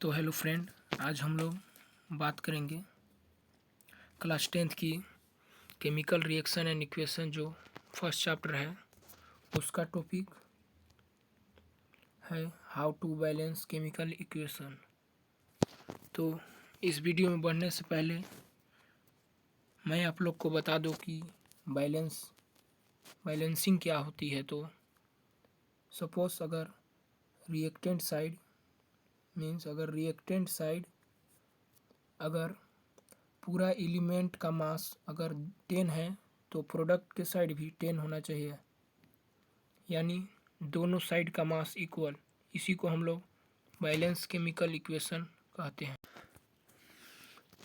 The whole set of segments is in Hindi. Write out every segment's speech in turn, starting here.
तो हेलो फ्रेंड, आज हम लोग बात करेंगे क्लास 10th की केमिकल रिएक्शन एंड इक्वेशन जो फर्स्ट चैप्टर है उसका टॉपिक है how to balance chemical equation. तो इस वीडियो में बढ़ने से पहले मैं आप लोग को बता दूं कि बैलेंसिंग क्या होती है। तो सपोज अगर रिएक्टेंट साइड अगर पूरा एलिमेंट का मास अगर 10 है तो प्रोडक्ट के साइड भी 10 होना चाहिए, यानी दोनों साइड का मास इक्वल। इसी को हम लोग बैलेंस केमिकल इक्वेशन कहते हैं।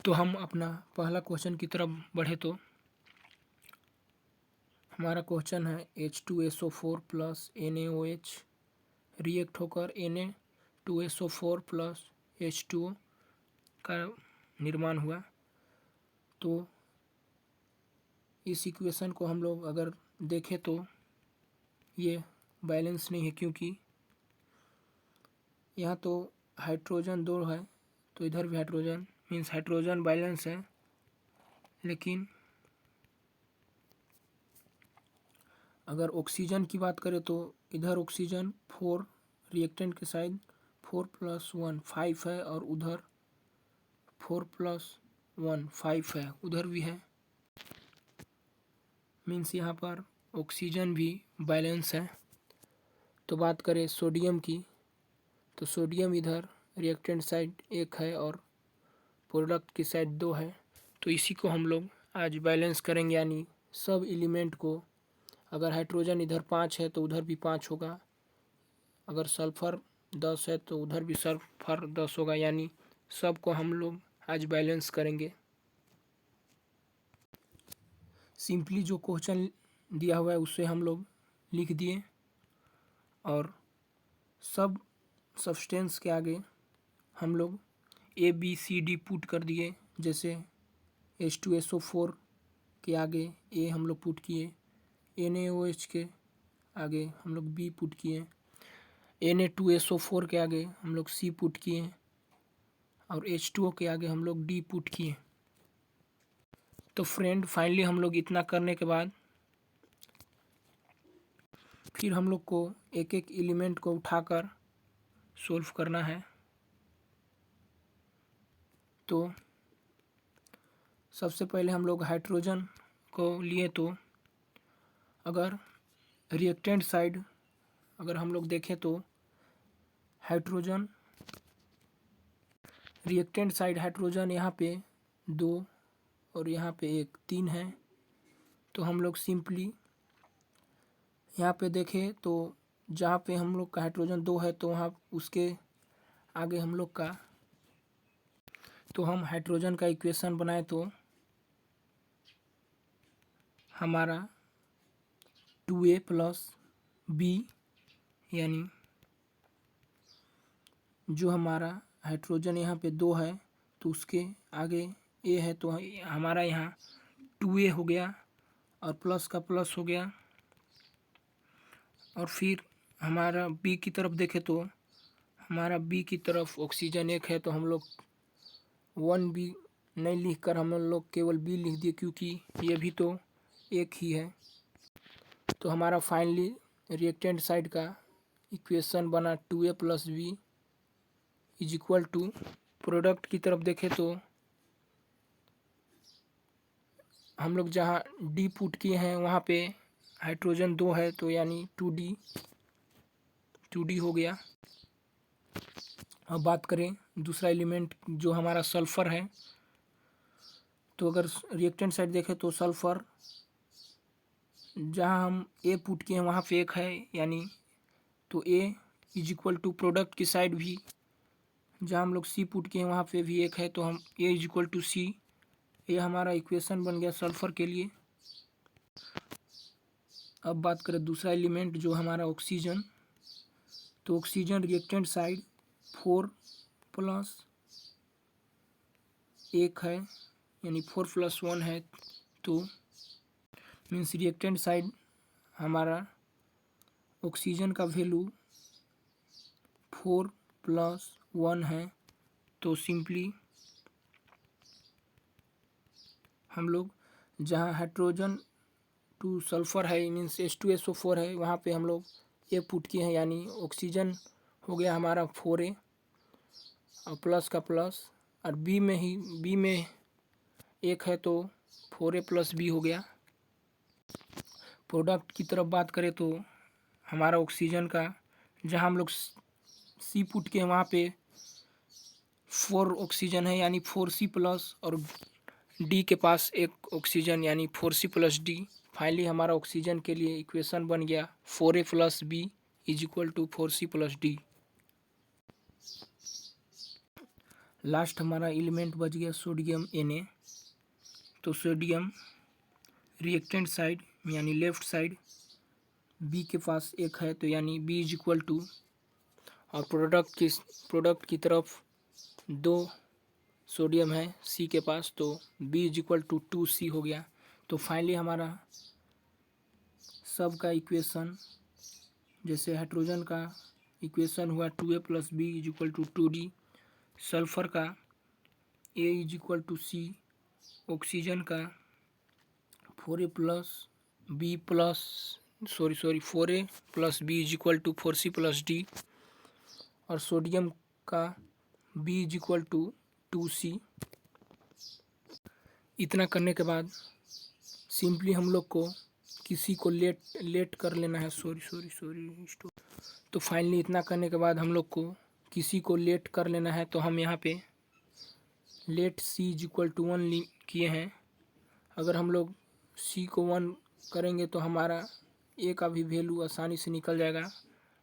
तो हम अपना पहला क्वेश्चन की तरफ बढ़े तो हमारा क्वेश्चन है H2SO4 प्लस NaOH रिएक्ट होकर Na2SO4 प्लस H2O का निर्माण हुआ। तो इस इक्वेशन को हम लोग अगर देखें तो ये बैलेंस नहीं है, क्योंकि यहाँ तो हाइड्रोजन 2 है तो इधर भी हाइड्रोजन मीन्स हाइड्रोजन बैलेंस है, लेकिन अगर ऑक्सीजन की बात करें तो इधर ऑक्सीजन 4 रिएक्टेंट के साइड 4 + 1 5 है और उधर 4 + 1 5 है, उधर भी है। मीन्स यहाँ पर ऑक्सीजन भी बैलेंस है। तो बात करें सोडियम की तो सोडियम इधर रिएक्टेंट साइड 1 है और प्रोडक्ट की साइड 2 है। तो इसी को हम लोग आज बैलेंस करेंगे, यानी सब एलिमेंट को अगर हाइड्रोजन इधर 5 है तो उधर भी 5 होगा, अगर सल्फर 10 है तो उधर भी सल्फर 10 होगा, यानी सब को हम लोग आज बैलेंस करेंगे। सिंपली जो क्वेश्चन दिया हुआ है उससे हम लोग लिख दिए और सब सब्सटेंस के आगे हम लोग ABCD पुट कर दिए। जैसे H2SO4 के आगे A हम लोग पुट किए, NaOH के आगे हम लोग B पुट किए, Na2SO4 के आगे हम लोग C पुट किए और H2O के आगे हम लोग D पुट किए। तो फ्रेंड फाइनली हम लोग इतना करने के बाद फिर हम लोग को एक एक एलिमेंट को उठाकर सोल्व करना है। तो सबसे पहले हम लोग हाइड्रोजन को लिए तो अगर रिएक्टेंट साइड अगर हम लोग देखें तो रिएक्टेंट साइड हाइड्रोजन यहाँ पे 2 और यहाँ पे 1 3 है। तो हम लोग सिंपली यहाँ पे देखें तो जहाँ पे हम लोग का हाइड्रोजन 2 है तो वहाँ उसके आगे हम लोग का हम हाइड्रोजन का इक्वेशन बनाए तो हमारा 2A + B, यानी जो हमारा हाइड्रोजन यहाँ पे 2 है तो उसके आगे A है तो हमारा यहाँ 2A हो गया और प्लस का प्लस हो गया। और फिर हमारा B की तरफ देखें तो हमारा B की तरफ ऑक्सीजन 1 है तो हम लोग 1B नहीं लिख कर हम लोग केवल B लिख दिए, क्योंकि ये भी तो एक ही है। तो हमारा फाइनली रिएक्टेंट साइड का इक्वेशन बना 2A + B = प्रोडक्ट की तरफ देखें तो हम लोग जहाँ D पुट किए हैं वहाँ पे हाइड्रोजन 2 है तो यानी 2D हो गया। अब बात करें दूसरा एलिमेंट जो हमारा सल्फ़र है, तो अगर रिएक्टेंट साइड देखें तो सल्फ़र जहाँ हम A पुट किए हैं वहाँ पे 1 है, यानी तो A = प्रोडक्ट की साइड भी जहाँ हम लोग C पुट किए हैं वहाँ पे भी 1 है तो हम A = C। ये हमारा इक्वेशन बन गया सल्फ़र के लिए। अब बात करें दूसरा एलिमेंट जो हमारा ऑक्सीजन, तो ऑक्सीजन रिएक्टेंट साइड 4 + 1 है, यानी 4 + 1 है। तो मीन्स रिएक्टेंट साइड हमारा ऑक्सीजन का वैल्यू 4 + 1 है, तो सिंपली हम लोग जहाँ हाइड्रोजन टू सल्फ़र है मीन्स H2SO4 है, वहाँ पे हम लोग ए पुट किए हैं, यानी ऑक्सीजन हो गया हमारा 4A और प्लस का प्लस, और बी में एक है तो 4A प्लस बी हो गया। प्रोडक्ट की तरफ बात करें तो हमारा ऑक्सीजन का जहाँ हम लोग सी पुट के वहाँ पे 4 ऑक्सीजन है यानी 4C प्लस, और डी के पास एक ऑक्सीजन यानी 4C प्लस डी। फाइनली हमारा ऑक्सीजन के लिए इक्वेशन बन गया 4A plus B is equal to 4C plus D. Last हमारा एलिमेंट बच गया सोडियम Na। तो सोडियम रिएक्टेंट साइड यानी लेफ्ट साइड बी के पास एक है, तो यानी बी इज इक्वल टू, और प्रोडक्ट की तरफ 2 सोडियम है सी के पास, तो B is equal to 2C हो गया। तो फाइनली हमारा सब का इक्वेशन, जैसे हाइड्रोजन का इक्वेशन हुआ 2A plus B is equal to 2D, sulphur का A is equal to C, oxygen का 4A plus B plus 4A plus B is equal to 4C plus D, और सोडियम का B is equal to 2C। इतना करने के बाद सिंपली हम लोग को किसी को लेट कर लेना है, तो फाइनली इतना करने के बाद हम लोग को किसी को लेट कर लेना है, तो हम यहाँ पे let C is equal to 1 किए हैं। अगर हम लोग C को 1 करेंगे तो हमारा A का भी वैल्यू आसानी से निकल जाएगा,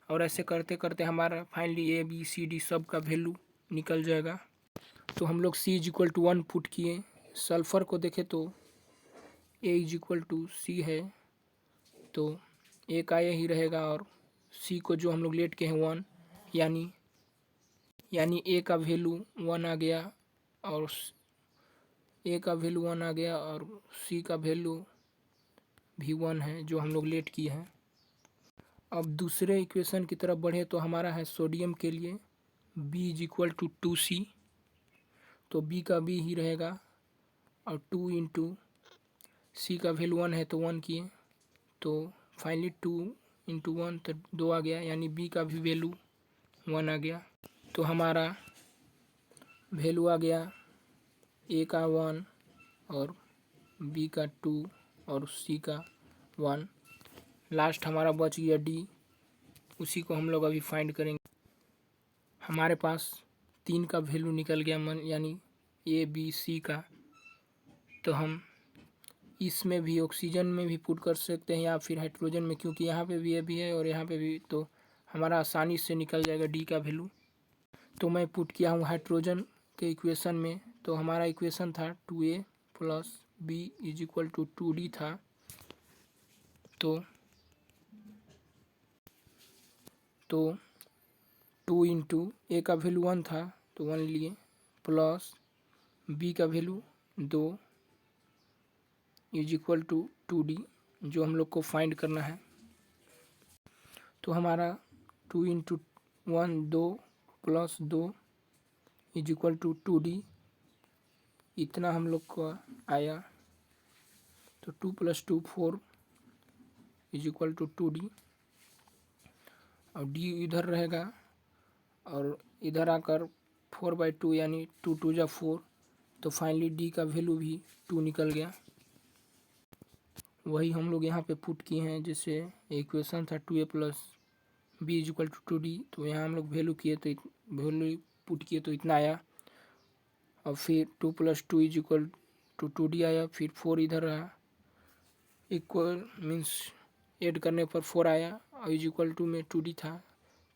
और ऐसे करते करते हमारा finally A B C D सब का वैल्यू निकल जाएगा। तो हम लोग C is equal to 1 put किए। सल्फ़र को देखें तो A is equal to C है, तो A का A ही रहेगा, और C को जो हम लोग लेट के हैं 1, यानी A का वैल्यू 1 आ गया, और A का वैल्यू 1 आ गया, और C का वैल्यू भी 1 है जो हम लोग लेट किए हैं। अब दूसरे इक्वेशन की तरफ बढ़े तो हमारा है सोडियम के लिए B is equal to 2C, तो B का B ही रहेगा, और 2 इंटू C का वैल्यू 1 है तो 1 किए, तो फाइनली 2 इंटू 1 तो 2 आ गया, यानी B का भी वैल्यू 1 आ गया। तो हमारा वैल्यू आ गया A का 1 और B का 2 और C का 1। लास्ट हमारा बच गया D, उसी को हम लोग अभी फाइंड करेंगे। हमारे पास 3 का वैल्यू निकल गया यानी A B C का, तो हम इसमें भी ऑक्सीजन में भी पुट कर सकते हैं या फिर हाइड्रोजन में, क्योंकि यहाँ पे भी A भी है और यहाँ पे भी, तो हमारा आसानी से निकल जाएगा D का वैल्यू। तो मैं पुट किया हूँ हाइड्रोजन के इक्वेशन में, तो हमारा इक्वेशन था 2A plus B is equal to 2D था। तो 2 इंटू A का वैल्यू 1 था तो 1 लिए, प्लस B का value 2 is equal to 2D, जो हम लोग को फाइंड करना है। तो हमारा 2 into 1 2 plus 2 is equal to 2D, इतना हम लोग को आया। तो 2 plus 2 4 is equal to 2D, और D इधर रहेगा, और इधर आकर 4/2 यानी 2 2 जा 4, तो फाइनली D का वैल्यू भी 2 निकल गया। वही हम लोग यहाँ पे पुट किए हैं, जैसे इक्वेशन था 2A plus B is equal to 2D, तो यहाँ हम लोग वैल्यू किए तो वैल्यू पुट किए तो इतना आया, और फिर 2 plus 2 is equal to 2D आया, फिर 4 इधर रहा, इक्वल मीन्स ऐड करने पर 4 आया, और इज इक्वल टू में 2D था,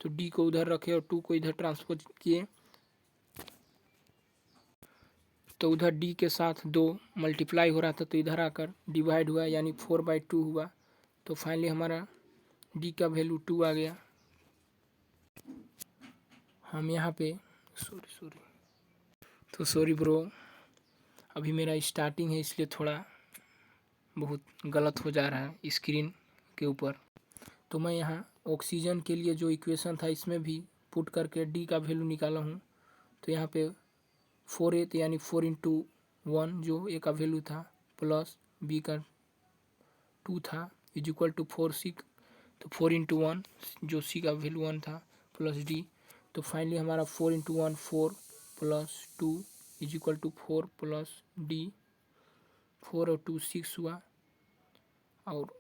तो D को उधर रखे और 2 को इधर ट्रांसफर किए, तो उधर D के साथ 2 मल्टीप्लाई हो रहा था तो इधर आकर डिवाइड हुआ, यानी 4/2 हुआ। तो फाइनली हमारा D का वैल्यू 2 आ गया। हम यहाँ पे सॉरी ब्रो, अभी मेरा स्टार्टिंग है इसलिए थोड़ा बहुत गलत हो जा रहा है स्क्रीन के ऊपर। तो मैं यहाँ ऑक्सीजन के लिए जो इक्वेशन था इसमें भी पुट करके D का वैल्यू निकाला हूँ। तो यहाँ पे 4a तो यानी 4 × 1 जो ए का वैल्यू था प्लस बी का 2 था इज इक्वल टू 4c, तो 4 × 1 जो सी का वैल्यू 1 था प्लस डी, तो फाइनली हमारा 4 × 1 4 plus 2 is equal to 4 plus D, 4 और 2 6 हुआ, और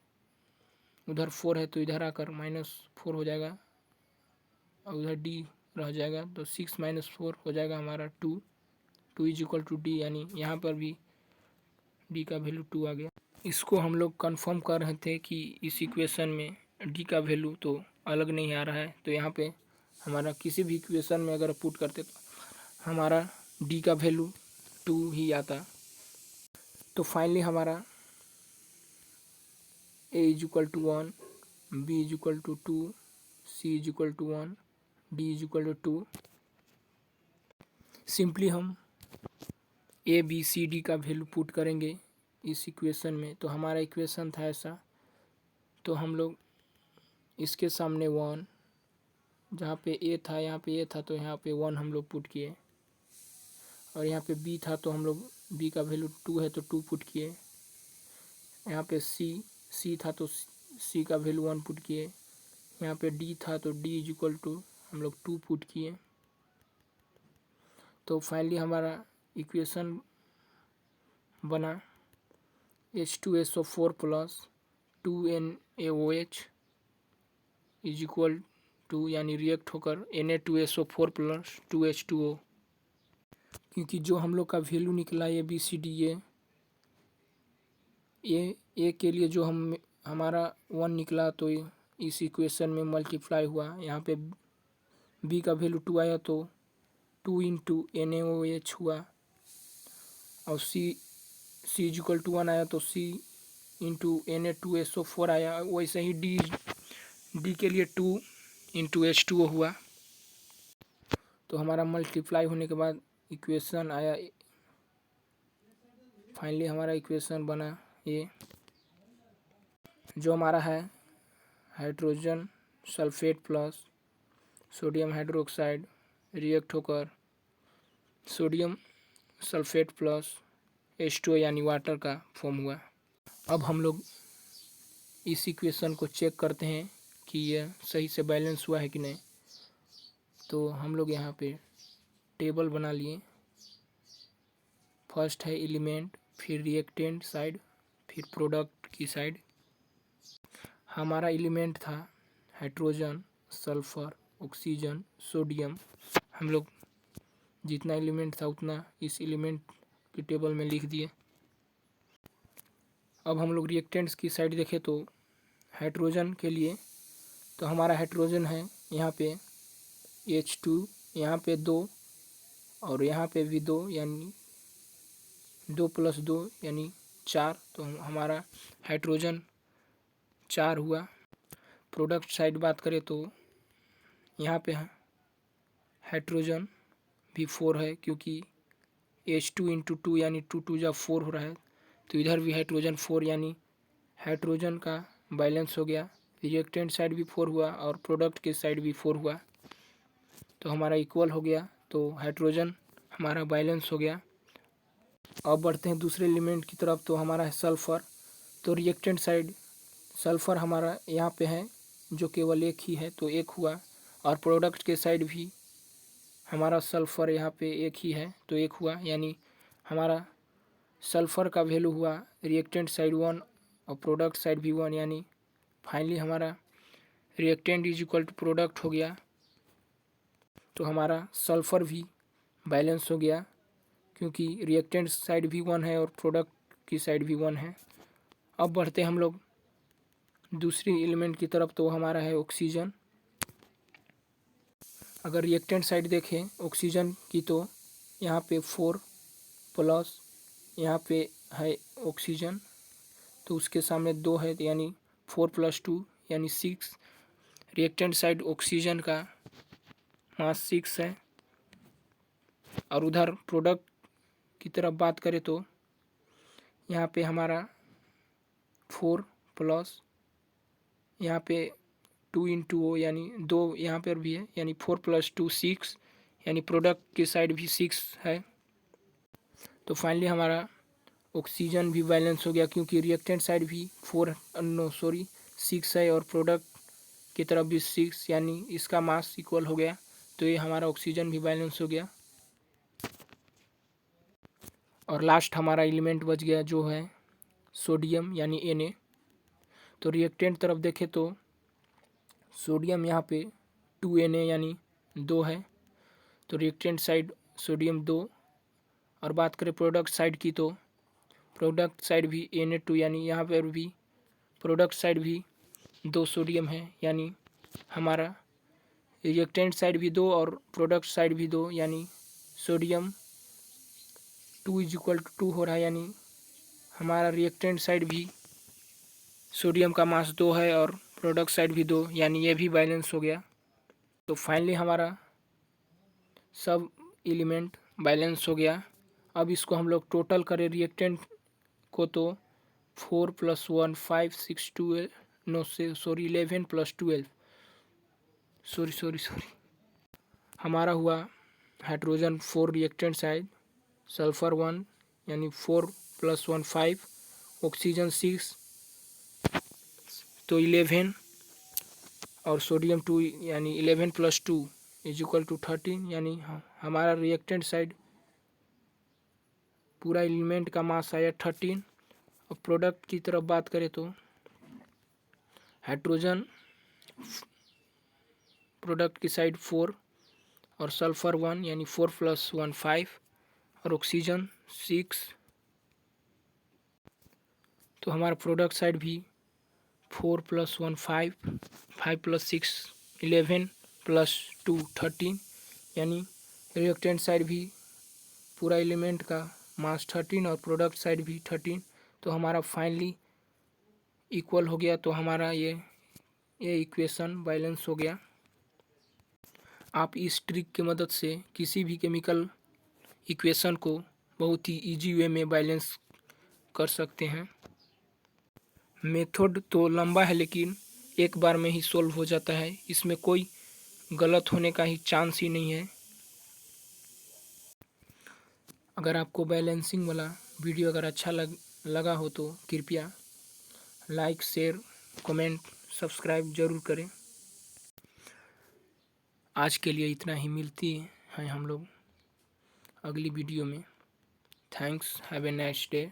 उधर 4 है तो इधर आकर -4 हो जाएगा और उधर डी रह जाएगा, तो 6 - 4 हो जाएगा हमारा 2, 2 इज इक्वल टू डी, यानी यहाँ पर भी डी का वैल्यू 2 आ गया। इसको हम लोग कंफर्म कर रहे थे कि इस इक्वेशन में डी का वैल्यू तो अलग नहीं आ रहा है, तो यहाँ पे हमारा किसी भी इक्वेशन में अगर पुट करते तो हमारा डी का वैल्यू 2 ही आता। तो फाइनली हमारा A is equal to 1, B is equal to 2, C is equal to 1, D is equal to 2। Simply हम ए बी सी डी का वैल्यू पुट करेंगे इस इक्वेशन में, तो हमारा इक्वेशन था ऐसा, तो हम लोग इसके सामने 1, जहाँ पे ए था यहाँ पे ए था तो यहाँ पे 1 हम लोग पुट किए, और यहाँ पे बी था तो हम लोग बी का वैल्यू 2 है तो 2 पुट किए, यहाँ पे सी था तो सी का वैल्यू 1 पुट किए, यहाँ पे डी था तो डी इज इक्वल टू हम लोग 2 पुट किए। तो फाइनली हमारा इक्वेशन बना H2SO4 plus 2NaOH is equal to, यानी रिएक्ट होकर Na2SO4 प्लस 2H2O, क्योंकि जो हम लोग का वैल्यू निकला ए बी सी डी ए के लिए जो हमारा 1 निकला तो इस इक्वेशन में मल्टीप्लाई हुआ, यहाँ पे बी का वैल्यू 2 आया तो 2 × NaOH हुआ, और सी इज इक्वल टू 1 आया तो सी × Na2SO4 आया, वैसे ही डी के लिए 2 × H2O हुआ। तो हमारा मल्टीप्लाई होने के बाद इक्वेशन आया, फाइनली हमारा इक्वेशन बना ये, जो हमारा है hydrogen sulphate plus sodium hydroxide react होकर सोडियम सल्फेट प्लस H2O यानी वाटर का फॉर्म हुआ। अब हम लोग इस इक्वेशन को चेक करते हैं कि यह सही से बैलेंस हुआ है कि नहीं। तो हम लोग यहाँ पे टेबल बना लिए, फर्स्ट है एलिमेंट, फिर रिएक्टेंट साइड, फिर प्रोडक्ट की साइड। हमारा एलिमेंट था हाइड्रोजन, सल्फर, ऑक्सीजन, सोडियम। हम लोग जितना एलिमेंट था उतना इस एलिमेंट की टेबल में लिख दिए। अब हम लोग रिएक्टेंट्स की साइड देखें तो हाइड्रोजन के लिए तो हमारा हाइड्रोजन है यहाँ पे H2, यहाँ पे 2 और यहाँ पे भी 2, यानी 2 + 2 यानी 4, तो हमारा हाइड्रोजन 4 हुआ। प्रोडक्ट साइड बात करें तो यहाँ पे हाइड्रोजन भी 4 है, क्योंकि H2 × 2 यानी 2 × 2 4 हो रहा है, तो इधर भी हाइड्रोजन 4, यानी हाइड्रोजन का बैलेंस हो गया। रिएक्टेंट साइड भी 4 हुआ और प्रोडक्ट के साइड भी 4 हुआ, तो हमारा इक्वल हो गया, तो हाइड्रोजन हमारा बैलेंस हो गया। अब बढ़ते हैं दूसरे एलिमेंट की तरफ, तो हमारा है सल्फ़र। तो रिएक्टेंट साइड सल्फ़र हमारा यहाँ पे है जो केवल एक ही है तो 1 हुआ, और प्रोडक्ट के साइड भी हमारा सल्फ़र यहाँ पे एक ही है तो 1 हुआ, यानी हमारा सल्फ़र का वैल्यू हुआ रिएक्टेंट साइड 1 और प्रोडक्ट साइड भी 1, यानी फाइनली हमारा reactant is equal to product हो गया। तो हमारा सल्फ़र भी बैलेंस हो गया, क्योंकि रिएक्टेंट साइड भी 1 है और प्रोडक्ट की साइड भी 1 है। अब बढ़ते हम लोग दूसरी एलिमेंट की तरफ, तो हमारा है ऑक्सीजन। अगर रिएक्टेंट साइड देखें ऑक्सीजन की तो यहाँ पे 4 प्लस यहाँ पे है ऑक्सीजन, तो उसके सामने 2 है, यानी 4 + 2 यानी 6। रिएक्टेंट साइड ऑक्सीजन का मास 6 है, और उधर प्रोडक्ट की तरफ बात करें तो यहाँ पे हमारा 4 प्लस यहाँ पे 2 × O यानी 2 यहाँ पर भी है, यानी 4 + 2 6, यानी प्रोडक्ट की साइड भी 6 है। तो फाइनली हमारा ऑक्सीजन भी बैलेंस हो गया, क्योंकि रिएक्टेंट साइड भी 6 है और प्रोडक्ट की तरफ भी 6, यानी इसका मास इक्वल हो गया। तो ये हमारा ऑक्सीजन भी बैलेंस हो गया। और लास्ट हमारा एलिमेंट बच गया जो है सोडियम यानी Na। तो रिएक्टेंट तरफ देखें तो सोडियम यहाँ पे 2Na यानी 2 है, तो रिएक्टेंट साइड सोडियम 2। और बात करें प्रोडक्ट साइड की तो प्रोडक्ट साइड भी Na2 यानी यहाँ पर भी प्रोडक्ट साइड भी 2 सोडियम है, यानी हमारा रिएक्टेंट साइड भी 2 और प्रोडक्ट साइड भी 2, यानी सोडियम 2 = 2 हो रहा है। यानी हमारा रिएक्टेंट साइड भी सोडियम का मास 2 है और प्रोडक्ट साइड भी 2, यानी ये भी बैलेंस हो गया। तो फाइनली हमारा सब एलिमेंट बैलेंस हो गया। अब इसको हम लोग टोटल करें रिएक्टेंट को तो 4 + 1 5 6 12 नो से सॉरी 11 + 12 सॉरी हमारा हुआ हाइड्रोजन 4 रिएक्टेंट साइड, सल्फर 1 यानी 4 + 1 5, ऑक्सीजन 6 तो 11 और सोडियम 2 यानी 11 + 2 = 13, यानी हमारा रिएक्टेंट साइड पूरा एलिमेंट का मास आया 13। और प्रोडक्ट की तरफ बात करें तो हाइड्रोजन प्रोडक्ट की साइड 4 और सल्फर 1 यानी 4 + 1 5 और ऑक्सीजन 6। तो हमारा प्रोडक्ट साइड भी 4 + 1 5 5 + 6 11 + 2 13, यानी रिएक्टेंट साइड भी पूरा एलिमेंट का मास 13 और प्रोडक्ट साइड भी 13। तो हमारा फाइनली इक्वल हो गया। तो हमारा ये इक्वेशन बैलेंस हो गया। आप इस ट्रिक की मदद से किसी भी केमिकल इक्वेशन को बहुत ही इजी वे में बैलेंस कर सकते हैं। मेथड तो लंबा है लेकिन एक बार में ही सॉल्व हो जाता है, इसमें कोई गलत होने का ही चांस ही नहीं है। अगर आपको बैलेंसिंग वाला वीडियो अगर अच्छा लगा हो तो कृपया लाइक, शेयर, कमेंट, सब्सक्राइब ज़रूर करें। आज के लिए इतना ही, मिलती हैं हम लोग अगली वीडियो में। Thanks, have a nice day.